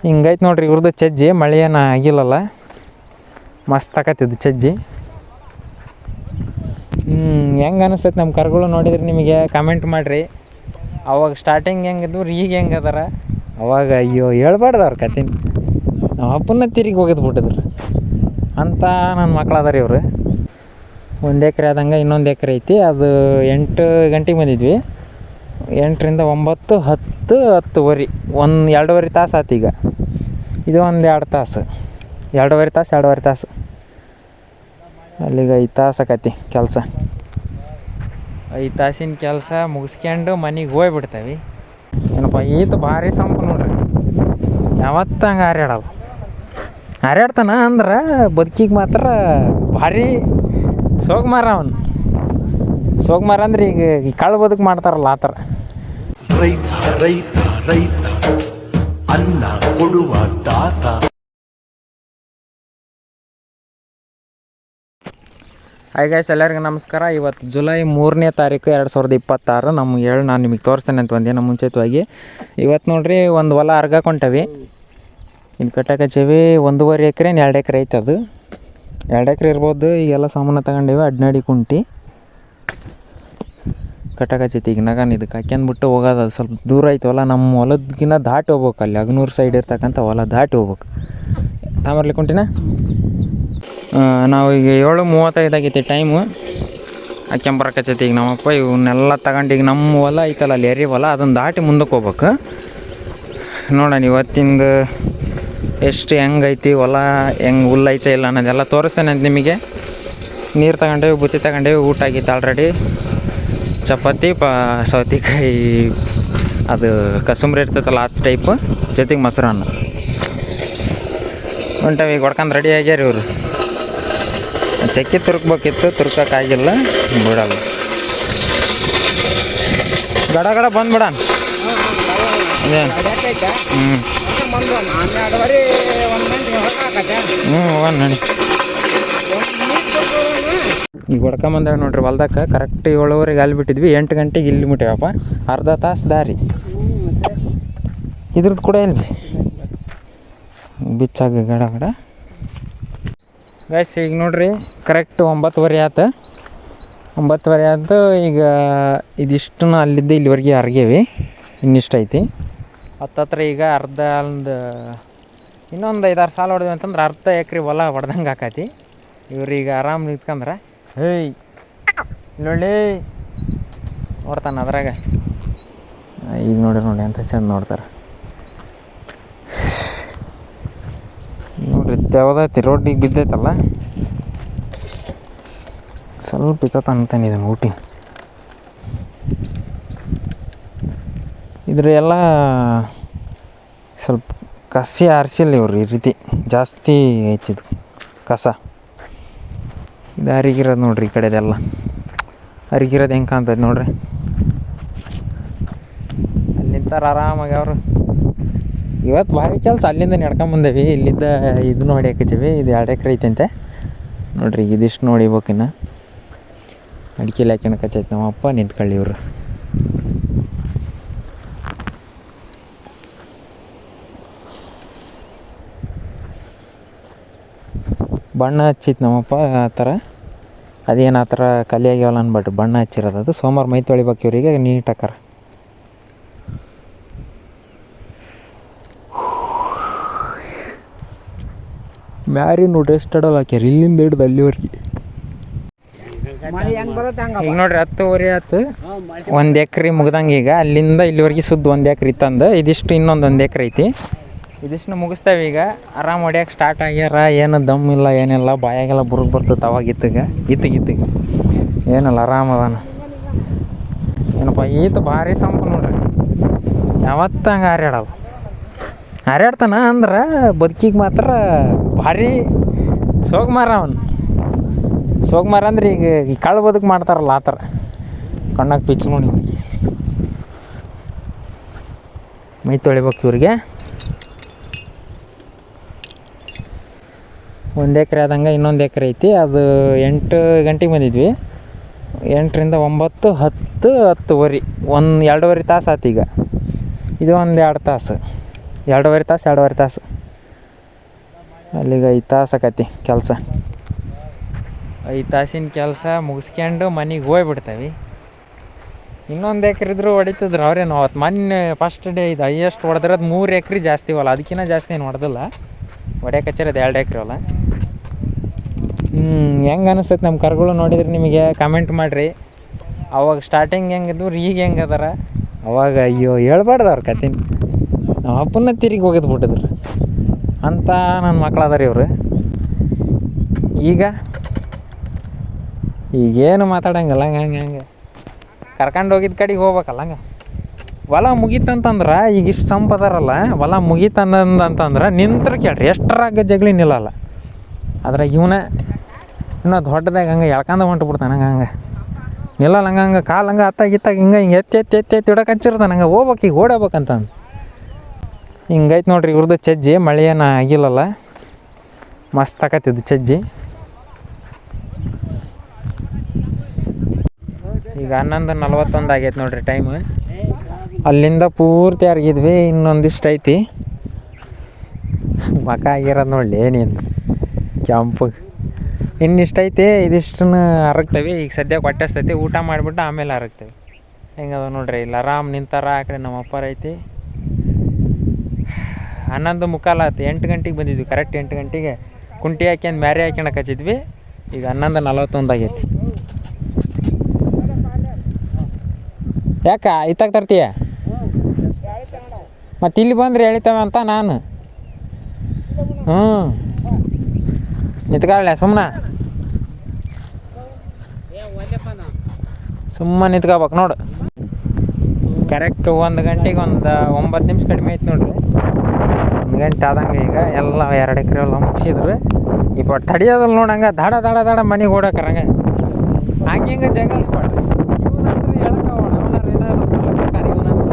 ಹಿಂಗೈತೆ ನೋಡ್ರಿ ಇವ್ರದ್ದು ಚಜ್ಜಿ. ಮಳೆ ಏನು ಆಗಿಲ್ಲಲ್ಲ, ಮಸ್ತ್ ಆಕತ್ತಿದ್ದು ಚಜ್ಜಿ. ಹೆಂಗೆ ಅನಿಸ್ತೈತೆ ನಮ್ಮ ಕರುಗಳು ನೋಡಿದ್ರೆ ನಿಮಗೆ ಕಮೆಂಟ್ ಮಾಡಿರಿ. ಅವಾಗ ಸ್ಟಾರ್ಟಿಂಗ್ ಹೆಂಗಿದ್ವು ಈಗ ಹೆಂಗೆ ಅದಾರ. ಅವಾಗ ಅಯ್ಯೋ ಹೇಳ್ಬಾರ್ದು ಅವ್ರ ಕತೆ. ನಮ್ಮ ಅಪ್ಪನ ತಿರುಗಿ ಹೋಗಿದ್ದು ಬಿಟ್ಟಿದ್ರು ಅಂತ ನನ್ನ ಮಕ್ಳು ಅದಾರ ಇವರು. 1 ಎಕರೆ ಆದಂಗೆ ಇನ್ನೊಂದು ಎಕರೆ ಐತಿ. ಅದು 8 ಗಂಟೆಗೆ ಬಂದಿದ್ವಿ. 8ರಿಂದ 9, 10, 10:30 2.5 ತಾಸು ಆಯ್ತು. ಈಗ ಇದು 1-2 ತಾಸು, 2.5 ತಾಸು. ಅಲ್ಲಿಗೆ 5 ತಾಸು ಆಕತಿ ಕೆಲಸ. 5 ತಾಸಿನ ಕೆಲಸ ಮುಗಿಸ್ಕೊಂಡು ಮನೆಗೆ ಹೋಗ್ಬಿಡ್ತೇವೆ. ಏನಪ್ಪ ಈತ ಭಾರಿ ಸಂಪು ನೋಡ್ರಿ. ಯಾವತ್ತು ಹಂಗೆ ಹಾರ್ಯಾಡ್ತಾನ ಅಂದ್ರೆ ಬದುಕಿಗೆ ಮಾತ್ರ ಭಾರಿ ಸೋಗ್ಮಾರ. ಅವನು ಸೋಗ್ಮಾರ ಅಂದ್ರೆ ಈಗ ಕಳ್ಳ ಬದುಕು ಮಾಡ್ತಾರಲ್ಲ ಆ ಥರ. ರೈತ ಅನ್ನ ಕೊಡುವ ದಾತ. ಹಾಯ್ ಗೈಸ್, ಎಲ್ಲರಿಗೂ ನಮಸ್ಕಾರ. ಇವತ್ತು ಜುಲೈ 3ನೇ ತಾರೀಕು 2026. ನಾನು ನಿಮಗೆ ತೋರಿಸ್ತೇನೆ ಅಂತ ಒಂದಿನ ಮುಂಚಿತವಾಗಿ. ಇವತ್ತು ನೋಡ್ರಿ ಒಂದು ಹೊಲ ಅರ್ಗಾಕೊಂಟವಿ. ಇಲ್ಲಿ ಕಟ್ಟಕಚ್ಚೇವಿ. 1.5 ಎಕರೆ 2 ಎಕರೆ ಐತೆ. ಅದು 2 ಎಕರೆ ಇರ್ಬೋದು. ಈಗೆಲ್ಲ ಸಾಮಾನು ತಗೊಂಡೇವಿ. ಅಡ್ನಾಡಿ ಕುಂಟಿ ಕಟ್ಟಕಚ್ಚೈತಿ. ಈಗ ನಗನ್ ಇದಕ್ಕೆ ಹಾಕ್ಯಂದ್ಬಿಟ್ಟು ಹೋಗೋದು. ಅದು ಸ್ವಲ್ಪ ದೂರ ಐತವಲ್ಲ, ನಮ್ಮ ಹೊಲದಗಿನ್ನ ದಾಟಿ ಹೋಗ್ಬೇಕು. ಅಲ್ಲಿ ಅಗ್ನೂರು ಸೈಡ್ ಇರ್ತಕ್ಕಂಥ ಹೊಲ ದಾಟಿ ಹೋಗ್ಬೇಕು. ತಾಮರ್ಲಿ ಕುಂಟಿನ ನಾವು ಈಗ 7:35 ಆಗೈತಿ ಟೈಮು. ಹಾಕ್ಯಂಬರಕಚ್ಚೈತಿ ಈಗ ನಮ್ಮಪ್ಪ. ಇವನ್ನೆಲ್ಲ ತಗೊಂಡು ಈಗ ನಮ್ಮ ಹೊಲ ಐತಲ್ಲ ಅಲ್ಲಿ ಎರಿ ಹೊಲ, ಅದನ್ನು ದಾಟಿ ಮುಂದಕ್ಕೆ ಹೋಗ್ಬೇಕು. ನೋಡೋಣ ಇವತ್ತಿಂದ ಎಷ್ಟು ಹೆಂಗೈತಿ ಹೊಲ, ಹೆಂಗೆ ಹುಲ್ಲೈತೆ ಇಲ್ಲ ಅನ್ನೋದೆಲ್ಲ ತೋರಿಸ್ತೇನೆ ಅಂತ ನಿಮಗೆ. ನೀರು ತಗೊಂಡೇವಿ, ಬುತ್ತಿ ತಗೊಂಡೇವಿ. ಊಟ ಆಗೈತೆ ಆಲ್ರೆಡಿ. ಚಪಾತಿ ಸೌತೆಕಾಯಿ ಅದು ಕಸುಂಬ್ರಿ ಇರ್ತೈತಲ್ಲ ಆ ಟೈಪು, ಜೊತೆಗೆ ಮೊಸರನ್ನ ಹೊಂಟವಿ. ಈಗ ಹೊಡ್ಕೊಂಡು ರೆಡಿ ಆಗ್ಯಾರ ಇವರು. ಚಕ್ಕಿ ತುರುಕ್ಬೇಕಿತ್ತು, ತುರ್ಕೋಕ್ಕಾಗಿಲ್ಲ, ಬಿಡಲ್ಲ. ಗಡ ಬಂದ್ಬಿಡಣ. ಹೋಗೋಣ ನೋಡಿ. ಈಗ ಹೊಡ್ಕೊಂಬಂದೇವೆ ನೋಡ್ರಿ ಹೊಲ್ದಕ್ಕೆ. ಕರೆಕ್ಟ್ 7:15 ಅಲ್ಲಿ ಬಿಟ್ಟಿದ್ವಿ. 8 ಗಂಟೆಗೆ ಇಲ್ಲಿ ಮುಟ್ಟೇವಪ್ಪ. ಅರ್ಧ ತಾಸು ದಾರಿ. ಇದ್ರದ್ದು ಕೂಡ ಇಲ್ಲಿ ಬಿಚ್ಚಾಗ ಗಡ ಗೈಸ್. ಈಗ ನೋಡ್ರಿ ಕರೆಕ್ಟ್ 9:30 ಆಯ್ತು. 9:30 ಆಯ್ತು. ಈಗ ಇದಿಷ್ಟು ಅಲ್ಲಿದ್ದ ಇಲ್ಲಿವರೆಗೆ ಅರ್ಗೇವಿ. ಇನ್ನಿಷ್ಟು ಐತಿ. ಹತ್ತತ್ರ ಈಗ ಅರ್ಧ ಇನ್ನೊಂದು 5-6 ಸಾಲ ಹೊಡೆದ್ವಿ ಅಂತಂದ್ರೆ ಅರ್ಧ ಎಕರೆ ಹೊಲ ಹೊಡೆದಂಗೆ ಆಕತಿ. ಇವ್ರೀಗ ಆರಾಮ್ ನಿಂತ್ಕಂದ್ರೆ ಹೇಯ್ ನೋಡಿ ನೋಡ್ತಾನೆ ಅದ್ರಾಗ. ಈಗ ನೋಡಿ ಅಂತ ಚಂದ ನೋಡ್ತಾರೆ ನೋಡ್ರಿ. ಯಾವ್ದೈತಿ ರೋಡಿಗೆ ಬಿದ್ದೈತಲ್ಲ, ಸ್ವಲ್ಪ ಇತ್ತ ಅಂತಾನೆ ಇದನ್ನು ಊಟಿ. ಇದ್ರ ಎಲ್ಲ ಸ್ವಲ್ಪ ಕಸಿ ಆರಿಸಿಲ್ಲ ಇವ್ರು. ಈ ರೀತಿ ಜಾಸ್ತಿ ಐತಿದು ಕಸ. ಇದು ಅರಿಗಿರೋದು ನೋಡ್ರಿ. ಈ ಕಡೆದೆಲ್ಲ ಅರಿಗಿರೋದು ಹೆಂಗೆ ಕಾಣ್ತೈತೆ ನೋಡ್ರಿ. ಅಲ್ಲಿ ನಿಂತಾರ ಆರಾಮಾಗಿ ಅವರು. ಇವತ್ತು ಭಾರಿ ಕೆಲಸ. ಅಲ್ಲಿಂದ ನಡ್ಕೊಂಬಂದೇವಿ. ಇಲ್ಲಿದ್ದ ಇದು ನೋಡಿ ಹಾಕಿದ್ದೀವಿ. ಇದು 2 ಎಕರೆ ಐತಂತೆ ನೋಡ್ರಿ. ಇದಿಷ್ಟು ನೋಡಿಬೇಕಿನ್ನ ಅಡಿಕೆಲಿ ಹಾಕ್ಯಣಕಚ್ಚೈತೆ ನಮ್ಮಪ್ಪ. ನಿಂತ್ಕೊಳ್ಳಿ ಇವರು. ಬಣ್ಣ ಹಚ್ಚಿತ್ತು ನಮ್ಮಪ್ಪ ಆ ಥರ. ಅದೇನು ಆ ಥರ ಖಾಲಿ ಆಗ್ಯಾವಲ್ಲ ಅನ್ಬಿಟ್ರು ಬಣ್ಣ ಹಚ್ಚಿರೋದು. ಅದು ಸೋಮವಾರ ಮೈ ತೊಳಿಬೇಕು ಇವರಿಗೆ ನೀಟಾಕಾರ. ಮ್ಯಾರಿ ನೋಡ್ರಿ ಎಷ್ಟು ಅಡಲ್ ಹಾಕ್ಯಾರ ಇಲ್ಲಿಂದ ಹಿಡ್ದು ಅಲ್ಲಿವರೆಗೆ. ಈಗ ನೋಡ್ರಿ 10:30 ಆಯ್ತು. 1 ಎಕರೆ ಮುಗ್ದಂಗೆ. ಈಗ ಅಲ್ಲಿಂದ ಇಲ್ಲಿವರೆಗೆ ಸುದ್ದು 1 ಎಕರೆ ಇತ್ತಂದು. ಇದಿಷ್ಟು ಇನ್ನೊಂದು 1 ಎಕರೆ ಐತಿ. ಇದಿಷ್ಟು ಮುಗಿಸ್ತೇವೆ. ಈಗ ಆರಾಮ್ ಹೊಡ್ಯಕ್ಕೆ ಸ್ಟಾರ್ಟ್ ಆಗ್ಯಾರ. ಏನು ದಮ್ ಇಲ್ಲ ಏನಿಲ್ಲ. ಬಾಯಾಗೆಲ್ಲ ಬುರುಗ್ ಬರ್ತದೆ ಅವಾಗ ಇತ್ತಿಗೆ ಏನಲ್ಲ ಆರಾಮ ಅದಾನ. ಏನಪ್ಪ ಈತ ಭಾರಿ ಸಂಪು ನೋಡ್ರಿ. ಯಾವತ್ತು ಹಂಗೆ ಹಾರ್ಯಾಡ್ತಾನ ಅಂದ್ರೆ ಬದುಕಿಗೆ ಮಾತ್ರ ಭಾರಿ ಸೋಗ್ಮಾರ. ಅವನು ಸೋಗ್ಮಾರ ಅಂದ್ರೆ ಈಗ ಕಳ್ಳ ಬದುಕು ಮಾಡ್ತಾರಲ್ಲ ಆ ಥರ. ಕಣ್ಣಾಗ ಪಿಚ್ಚು ನೋಡಿ. ಮೈ ತೊಳಿಬೇಕು ಇವ್ರಿಗೆ. 1 ಎಕರೆ ಆದಂಗೆ ಇನ್ನೊಂದು ಎಕರೆ ಐತಿ. ಅದು 8 ಗಂಟೆಗೆ ಬಂದಿದ್ವಿ. 8ರಿಂದ 9, 10, 10:30 2.5 ತಾಸು ಆಯ್ತು. ಈಗ ಇದು 1-2 ತಾಸು, ಎರಡೂವರೆ ತಾಸು ಅಲ್ಲಿಗೆ 5 ತಾಸು ಆಕತಿ ಕೆಲಸ. 5 ತಾಸಿನ ಕೆಲಸ ಮುಗಿಸ್ಕೊಂಡು ಮನೆಗೆ ಹೋಗ್ಬಿಡ್ತೇವೆ. ಇನ್ನೊಂದು ಎಕರೆ ಇದ್ರೂ ಹೊಡಿತಿದ್ರು ಅವ್ರೇನು. ಅವತ್ತು ಮೊನ್ನೆ ಫಸ್ಟ್ ಡೇ ಇದು ಹೈಯೆಸ್ಟ್ ಹೊಡೆದಿರೋದು 3 ಎಕರೆ ಜಾಸ್ತಿ ಹೊಲ, ಅದಕ್ಕಿಂತ ಜಾಸ್ತಿ ಏನು ಹೊಡೆದಿಲ್ಲ. ಹೊಡ್ಯಕ್ಕೆ ಹಚ್ಚಿರೋದು 2 ಎಕರೆ ಹೊಲ. ಹೆಂಗೆ ಅನಿಸ್ತೈತೆ ನಮ್ಮ ಕರುಗಳು ನೋಡಿದ್ರೆ ನಿಮಗೆ ಕಮೆಂಟ್ ಮಾಡಿರಿ. ಅವಾಗ ಸ್ಟಾರ್ಟಿಂಗ್ ಹೆಂಗಿದ್ವು ಈಗ ಹೆಂಗೆ ಅದಾರ. ಅವಾಗ ಅಯ್ಯೋ ಹೇಳ್ಬಾರ್ದು ಅವ್ರ ಕತೆ. ನಮ್ಮ ಅಪ್ಪನ ತಿರುಗಿ ಹೋಗಿದ್ದು ಬಿಟ್ಟಿದ್ರು ಅಂತ ನನ್ನ ಮಕ್ಳು ಅದಾರ ಇವರು. ಈಗೇನು ಮಾತಾಡಂಗಲ್ಲ. ಹಂಗೆ ಕರ್ಕೊಂಡು ಹೋಗಿದ್ದ ಕಡೆಗೆ ಹೋಗ್ಬೇಕಲ್ಲ. ಹಂಗೆ ಹೊಲ ಮುಗೀತಂತಂದ್ರೆ ಈಗ ಇಷ್ಟು ಸಂಪದಾರಲ್ಲ, ಹೊಲ ಮುಗೀತಂತಂದ್ರೆ ನಿಂತ್ರ ಕೇಳ್ರಿ ಎಷ್ಟರಾಗ ಜಗ್ಲಿ ನಿಲ್ಲಲ್ಲ. ಅದ್ರಾಗ ಇನ್ನೂ ದೊಡ್ಡದಾಗ ಹಂಗೆ ಎಳ್ಕಂದ ಹೊಂಟು ಬಿಡ್ತಾನೆ. ಹಂಗೆ ನಿಲ್ಲಲ್ಲ. ಹಂಗೆ ಕಾಲು ಹಂಗೆ ಅತ್ತಾಗಿತ್ತಾಗ ಹಿಂಗೆ ಎತ್ತಿ ಇಡಕ್ಕೆ ಹಚ್ಚಿರ್ತಾನೆ. ಹಂಗೆ ಹೋಗ್ಬೇಕು, ಈಗ ಓಡಬೇಕಂತಂದು ಹಿಂಗೈತೆ ನೋಡ್ರಿ ಇವ್ರದ್ದು ಚಜ್ಜಿ. ಮಳೆ ಏನು ಆಗಿಲ್ಲಲ್ಲ, ಮಸ್ತ್ ಆಕತ್ತಿದ್ದು ಚಜ್ಜಿ. ಈಗ 11:41 ಆಗೈತೆ ನೋಡ್ರಿ ಟೈಮು. ಅಲ್ಲಿಂದ ಪೂರ್ತಿ ಅರ್ಗಿದ್ವಿ, ಇನ್ನೊಂದಿಷ್ಟು ಐತಿ. ಮಕ ಆಗಿರೋದು ನೋಡಲಿ ಏನೇನು ಕೆಂಪು ಇನ್ನಿಷ್ಟು ಐತಿ. ಇದಿಷ್ಟನ್ನು ಹರಗ್ತೇವೆ. ಈಗ ಸದ್ಯಕ್ಕೆ ಹೊಟ್ಟೆಸ್ತೈತಿ, ಊಟ ಮಾಡಿಬಿಟ್ಟು ಆಮೇಲೆ ಹರಗ್ತೇವೆ. ಹೆಂಗದ ನೋಡ್ರಿ ಇಲ್ಲಿ ಆರಾಮ್ ನಿಂತಾರ. ಆ ಕಡೆ ನಮ್ಮ ಅಪ್ಪರ ಐತಿ. 11:45 ಆಯ್ತು. 8 ಗಂಟೆಗೆ ಬಂದಿದ್ವಿ, ಕರೆಕ್ಟ್ 8 ಗಂಟೆಗೆ ಕುಂಟಿ ಹಾಕ್ಯಂದು ಮ್ಯಾರೆ ಹಾಕ್ಯಣಕ್ಕೆ ಹಚ್ಚಿದ್ವಿ. ಈಗ 11:41 ಆಗೈತಿ. ಯಾಕ ಇತ್ತಾಗ ತರ್ತೀಯ? ಮತ್ತು ಇಲ್ಲಿ ಬಂದ್ರೆ ಎಳಿತಾವೆ ಅಂತ ನಾನು ನಿಂತ್ಕೊಳ್ಳೆ ಸುಮ್ಮನೆ ನಿಂತ್ಕೋಬೇಕು ನೋಡು. ಕರೆಕ್ಟ್ 1 ಗಂಟೆಗೆ ಒಂದು 9 ನಿಮಿಷ ಕಡಿಮೆ ಐತೆ ನೋಡ್ರಿ. 1 ಗಂಟೆ ಆದಂಗೆ ಈಗ ಎಲ್ಲ 2 ಎಕರೆ ಎಲ್ಲ ಮುಗಿಸಿದ್ರು. ಇಪ್ಪ ತಡಿಯೋದಲ್ಲ ನೋಡಂಗೆ ದಡ ಮನೆಗೆ ಓಡಾಕರಂಗೆ ಹಂಗೆ ಜಂಗಲ್ ಮಾಡ್ರಿ.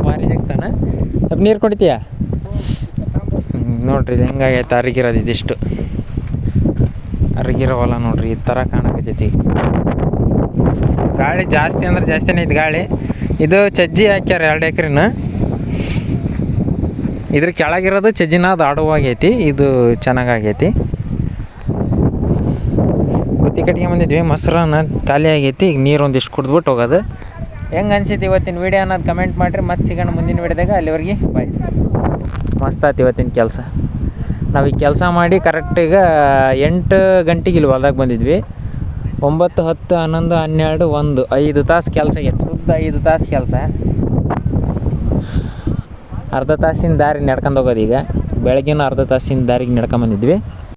ಭಾರಿ ಜಗ್ತಾನೆ. ಸ್ವಲ್ಪ ನೀರು ಕುಡಿತೀಯ? ನೋಡ್ರಿ ಇದು ಹೆಂಗಾಗೈತೆ ಅರಿಗಿರೋದು. ಇದಿಷ್ಟು ಅರಿಗಿರೋ ಹೊಲ ನೋಡ್ರಿ, ಈ ಥರ ಕಾಣಕತ್ತೈತಿ. ಗಾಳಿ ಜಾಸ್ತಿ ಅಂದ್ರೆ ಜಾಸ್ತಿನೇ ಐತಿ ಗಾಳಿ. ಇದು ಚಜ್ಜಿ ಹಾಕ್ಯಾರ 2 ಎಕರೆನ. ಇದ್ರ ಕೆಳಗಿರೋದು ಚಜ್ಜಿನ, ಅದು ಆಡುವಾಗೈತಿ. ಇದು ಚೆನ್ನಾಗೈತಿ. ಗುತ್ತಿ ಕಟ್ಟಿಗೆ ಬಂದಿದ್ವಿ, ಮೊಸರನ್ನ ಖಾಲಿ ಆಗೈತಿ. ಈಗ ನೀರು ಒಂದಿಷ್ಟು ಕುಡಿದ್ಬಿಟ್ಟು ಹೋಗೋದು. ಹೆಂಗೆ ಅನ್ಸಿತ್ತು ಇವತ್ತಿನ ವೀಡಿಯೋ ಅನ್ನೋದು ಕಮೆಂಟ್ ಮಾಡಿರಿ. ಮತ್ತೆ ಸಿಗೋಣ ಮುಂದಿನ ವೀಡಿಯೋದಾಗ. ಅಲ್ಲಿವರೆಗೆ ಬಾಯ್. ಮಸ್ತ್ ಆಯ್ತು ಇವತ್ತಿನ ಕೆಲಸ. ನಾವು ಈ ಕೆಲಸ ಮಾಡಿ ಕರೆಕ್ಟಿಗೆ 8 ಗಂಟೆಗೆ ಇಲ್ಲಿ ಹೊಲ್ದಾಗ ಬಂದಿದ್ವಿ. 9, 10, 11, 12, 1 5 ತಾಸು ಕೆಲಸ ಆಗೈತೆ. ಶುದ್ಧ 5 ತಾಸು ಕೆಲಸ. ಅರ್ಧ ತಾಸಿನ ದಾರಿ ನಡ್ಕೊಂಡು ಹೋಗೋದು. ಈಗ ಬೆಳಗ್ಗಿನ ಅರ್ಧ ತಾಸಿನ ದಾರಿಗೆ ನಡ್ಕೊಂಬಂದಿದ್ವಿ.